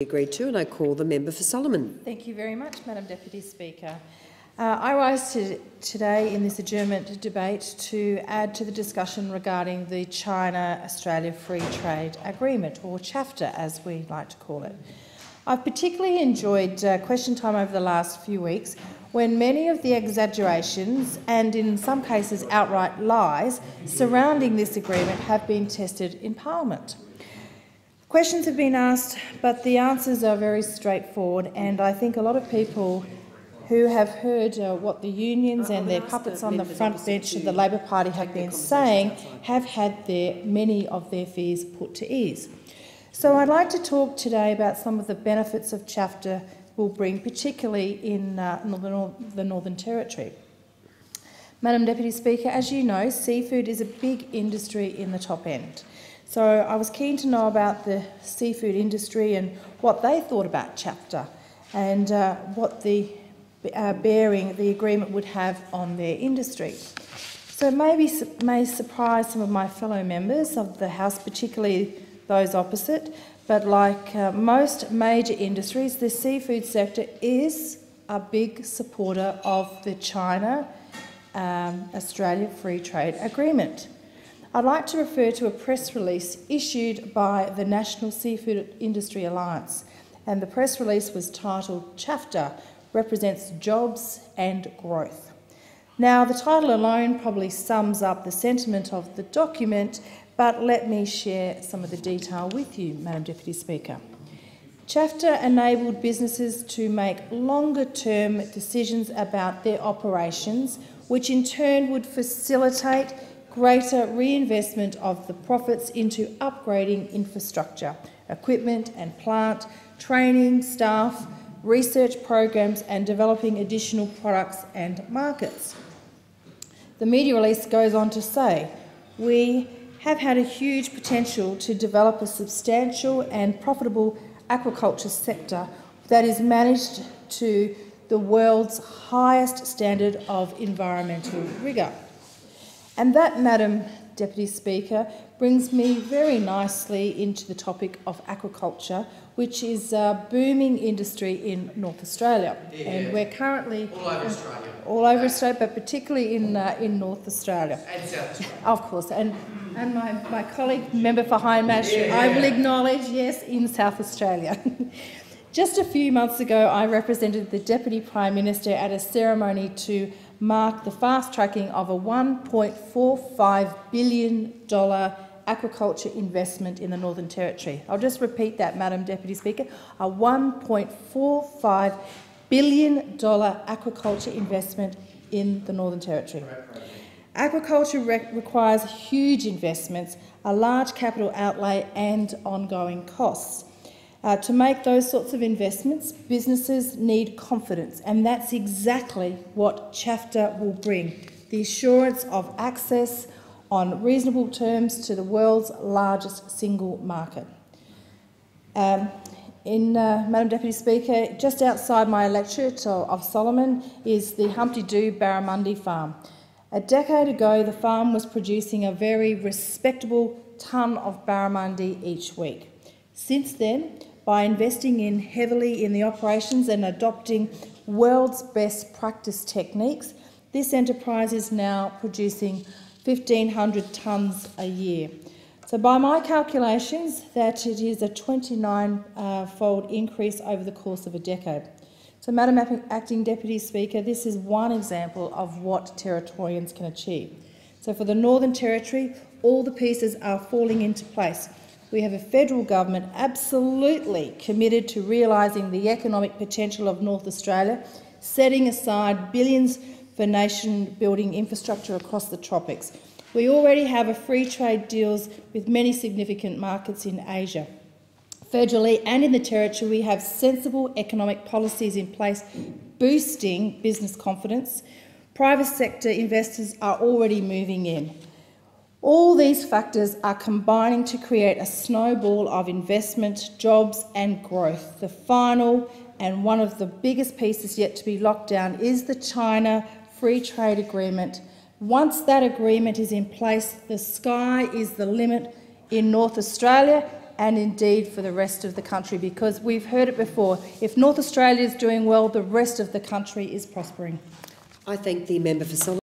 Agreed to, and I call the member for Solomon. Thank you very much, Madam Deputy Speaker. I rise today in this adjournment debate to add to the discussion regarding the China-Australia Free Trade Agreement, or ChAFTA as we like to call it. I've particularly enjoyed question time over the last few weeks when many of the exaggerations and in some cases outright lies surrounding this agreement have been tested in Parliament. Questions have been asked, but the answers are very straightforward, and I think a lot of people who have heard what the unions and their puppets on the front bench of the Labor Party have been saying have had many of their fears put to ease. So I'd like to talk today about some of the benefits of ChAFTA will bring, particularly in the Northern Territory. Madam Deputy Speaker, as you know, seafood is a big industry in the top end. So I was keen to know about the seafood industry and what they thought about ChAFTA and what the bearing the agreement would have on their industry. So it may surprise some of my fellow members of the House, particularly those opposite, but like most major industries, the seafood sector is a big supporter of the China-Australia Free Trade Agreement. I'd like to refer to a press release issued by the National Seafood Industry Alliance, and the press release was titled "ChAFTA Represents Jobs and Growth." Now, the title alone probably sums up the sentiment of the document, but let me share some of the detail with you, Madam Deputy Speaker. ChAFTA enabled businesses to make longer-term decisions about their operations, which in turn would facilitate greater reinvestment of the profits into upgrading infrastructure, equipment and plant, training staff, research programs and developing additional products and markets. The media release goes on to say, "We have had a huge potential to develop a substantial and profitable aquaculture sector that is managed to the world's highest standard of environmental rigour." And that, Madam Deputy Speaker, brings me very nicely into the topic of aquaculture, which is a booming industry in North Australia. Yeah. And we're currently all over Australia, but particularly in North Australia. And South Australia. Of course, and my colleague, member for Hindmarsh, I will acknowledge, yes, in South Australia. Just a few months ago, I represented the Deputy Prime Minister at a ceremony to mark the fast-tracking of a $1.45 billion aquaculture investment in the Northern Territory. I'll just repeat that, Madam Deputy Speaker, a $1.45 billion aquaculture investment in the Northern Territory. Aquaculture requires huge investments, a large capital outlay and ongoing costs. To make those sorts of investments, businesses need confidence, and that's exactly what ChAFTA will bring, the assurance of access on reasonable terms to the world's largest single market. Madam Deputy Speaker, just outside my electorate of Solomon is the Humpty Doo Barramundi farm. A decade ago, the farm was producing a very respectable tonne of barramundi each week. Since then, by investing heavily in the operations and adopting world's best practice techniques, this enterprise is now producing 1,500 tonnes a year. So by my calculations, that it is a 29-fold increase over the course of a decade. So, Madam Acting Deputy Speaker, this is one example of what Territorians can achieve. So for the Northern Territory, all the pieces are falling into place. We have a federal government absolutely committed to realising the economic potential of North Australia, setting aside billions for nation-building infrastructure across the tropics. We already have a free trade deals with many significant markets in Asia. Federally and in the Territory, we have sensible economic policies in place boosting business confidence. Private sector investors are already moving in. All these factors are combining to create a snowball of investment, jobs and growth. The final and one of the biggest pieces yet to be locked down is the China Free Trade Agreement. Once that agreement is in place, the sky is the limit in North Australia and indeed for the rest of the country, because we've heard it before. If North Australia is doing well, the rest of the country is prospering. I thank the member for Solomon.